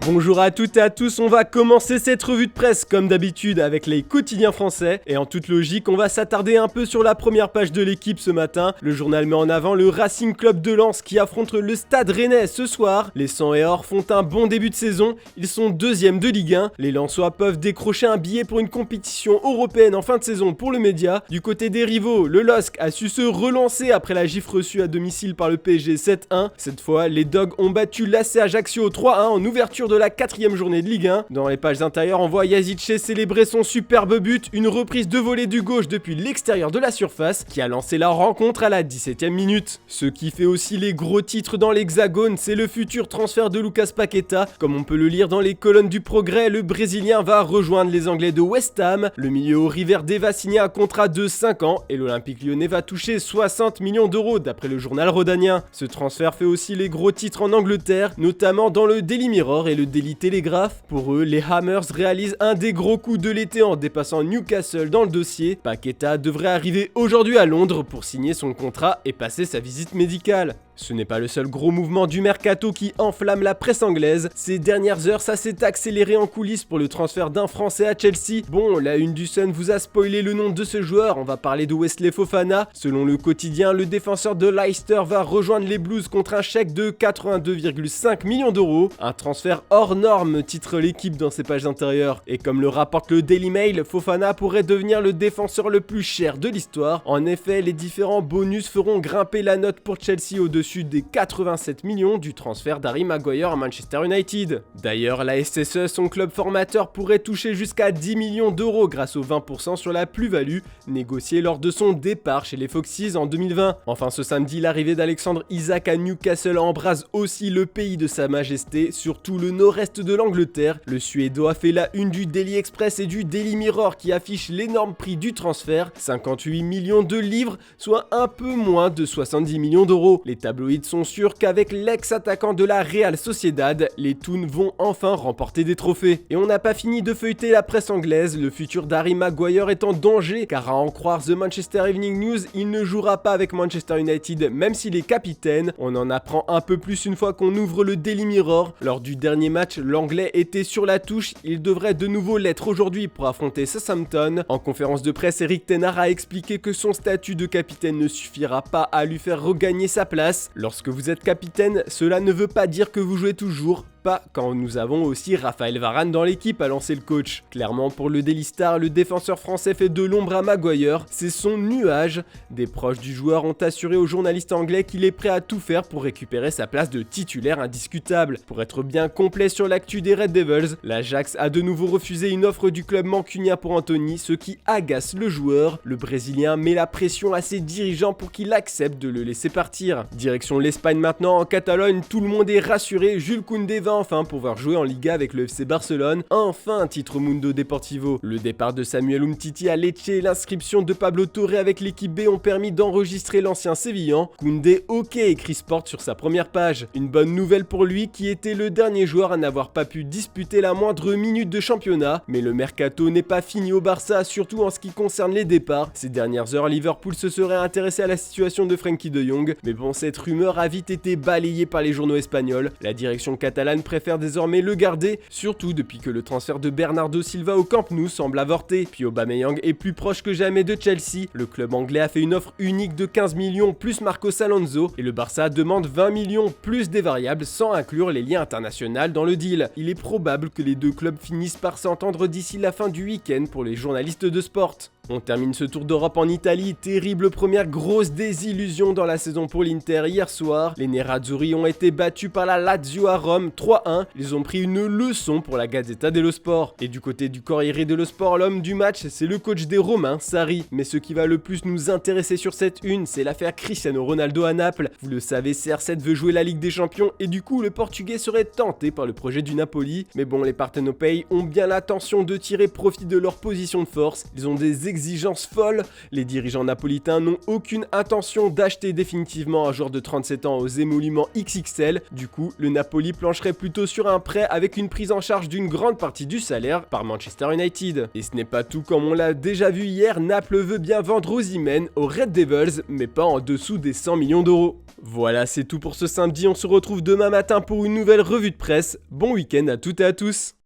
Bonjour à toutes et à tous, on va commencer cette revue de presse comme d'habitude avec les quotidiens français. Et en toute logique, on va s'attarder un peu sur la première page de l'équipe ce matin. Le journal met en avant le Racing Club de Lens qui affronte le Stade Rennais ce soir. Les 100 et or font un bon début de saison, ils sont deuxième de Ligue 1. Les Lensois peuvent décrocher un billet pour une compétition européenne en fin de saison pour le média. Du côté des rivaux, le LOSC a su se relancer après la gifle reçue à domicile par le PSG 7-1. Cette fois, les Dogs ont battu l'AC Ajaccio 3-1 en ouverture de la 4ème journée de Ligue 1. Dans les pages intérieures, on voit Yazice célébrer son superbe but, une reprise de volée du gauche depuis l'extérieur de la surface qui a lancé la rencontre à la 17ème minute. Ce qui fait aussi les gros titres dans l'Hexagone, c'est le futur transfert de Lucas Paqueta. Comme on peut le lire dans les colonnes du Progrès, le Brésilien va rejoindre les Anglais de West Ham. Le milieu au Riverdale va signer un contrat de 5 ans et l'Olympique Lyonnais va toucher 60 millions d'euros d'après le journal rhodanien. Ce transfert fait aussi les gros titres en Angleterre, notamment dans le Daily Mirror et le Daily Telegraph. Pour eux, les Hammers réalisent un des gros coups de l'été en dépassant Newcastle dans le dossier. Paqueta devrait arriver aujourd'hui à Londres pour signer son contrat et passer sa visite médicale. Ce n'est pas le seul gros mouvement du mercato qui enflamme la presse anglaise. Ces dernières heures, ça s'est accéléré en coulisses pour le transfert d'un Français à Chelsea. Bon, la une du Sun vous a spoilé le nom de ce joueur, on va parler de Wesley Fofana. Selon le quotidien, le défenseur de Leicester va rejoindre les Blues contre un chèque de 82,5 millions d'euros. Un transfert hors norme, titre l'équipe dans ses pages intérieures. Et comme le rapporte le Daily Mail, Fofana pourrait devenir le défenseur le plus cher de l'histoire. En effet, les différents bonus feront grimper la note pour Chelsea au-dessus des 87 millions du transfert d'Harry Maguire à Manchester United. D'ailleurs, la SSE, son club formateur, pourrait toucher jusqu'à 10 millions d'euros grâce aux 20% sur la plus-value négociée lors de son départ chez les Foxes en 2020. Enfin, ce samedi, l'arrivée d'Alexandre Isak à Newcastle embrase aussi le pays de sa majesté, surtout le nord-est de l'Angleterre. Le Suédois fait la une du Daily Express et du Daily Mirror qui affiche l'énorme prix du transfert, 58 millions de livres, soit un peu moins de 70 millions d'euros. Les tabloïds sont sûrs qu'avec l'ex-attaquant de la Real Sociedad, les Toons vont enfin remporter des trophées. Et on n'a pas fini de feuilleter la presse anglaise, le futur d'Harry Maguire est en danger, car à en croire The Manchester Evening News, il ne jouera pas avec Manchester United même s'il est capitaine. On en apprend un peu plus une fois qu'on ouvre le Daily Mirror. Lors du dernier match, l'anglais était sur la touche, il devrait de nouveau l'être aujourd'hui pour affronter Southampton. En conférence de presse, Eric Ten Hag a expliqué que son statut de capitaine ne suffira pas à lui faire regagner sa place. Lorsque vous êtes capitaine, cela ne veut pas dire que vous jouez toujours. Pas quand nous avons aussi Raphaël Varane dans l'équipe, a lancé le coach. Clairement, pour le Daily Star, le défenseur français fait de l'ombre à Maguire, c'est son nuage. Des proches du joueur ont assuré au journaliste anglais qu'il est prêt à tout faire pour récupérer sa place de titulaire indiscutable. Pour être bien complet sur l'actu des Red Devils, l'Ajax a de nouveau refusé une offre du club mancunien pour Anthony, ce qui agace le joueur. Le Brésilien met la pression à ses dirigeants pour qu'il accepte de le laisser partir. Direction l'Espagne maintenant, en Catalogne, tout le monde est rassuré, Jules Koundé va enfin pouvoir jouer en Liga avec le FC Barcelone. Enfin, titre Mundo Deportivo. Le départ de Samuel Umtiti à Lecce et l'inscription de Pablo Torre avec l'équipe B ont permis d'enregistrer l'ancien Sévillan. Koundé ok, écrit Sport sur sa première page. Une bonne nouvelle pour lui qui était le dernier joueur à n'avoir pas pu disputer la moindre minute de championnat. Mais le mercato n'est pas fini au Barça, surtout en ce qui concerne les départs. Ces dernières heures, Liverpool se serait intéressé à la situation de Frenkie de Jong. Mais bon, cette rumeur a vite été balayée par les journaux espagnols. La direction catalane préfère désormais le garder, surtout depuis que le transfert de Bernardo Silva au Camp Nou semble avorter. Puis Aubameyang est plus proche que jamais de Chelsea. Le club anglais a fait une offre unique de 15 millions plus Marcos Alonso et le Barça demande 20 millions plus des variables sans inclure les liens internationaux dans le deal. Il est probable que les deux clubs finissent par s'entendre d'ici la fin du week-end pour les journalistes de Sport. On termine ce tour d'Europe en Italie, terrible première grosse désillusion dans la saison pour l'Inter hier soir. Les Nerazzurri ont été battus par la Lazio à Rome 3-1, ils ont pris une leçon pour la Gazzetta dello Sport. Et du côté du Corriere dello Sport, l'homme du match, c'est le coach des Romains, Sarri. Mais ce qui va le plus nous intéresser sur cette une, c'est l'affaire Cristiano Ronaldo à Naples. Vous le savez, CR7 veut jouer la Ligue des Champions et du coup le Portugais serait tenté par le projet du Napoli. Mais bon, les Partenopei ont bien l'intention de tirer profit de leur position de force, ils ont des exigences folles. Les dirigeants napolitains n'ont aucune intention d'acheter définitivement un joueur de 37 ans aux émoluments XXL. Du coup, le Napoli plancherait plutôt sur un prêt avec une prise en charge d'une grande partie du salaire par Manchester United. Et ce n'est pas tout, comme on l'a déjà vu hier, Naples veut bien vendre Osimhen aux Red Devils, mais pas en dessous des 100 millions d'euros. Voilà, c'est tout pour ce samedi, on se retrouve demain matin pour une nouvelle revue de presse. Bon week-end à toutes et à tous.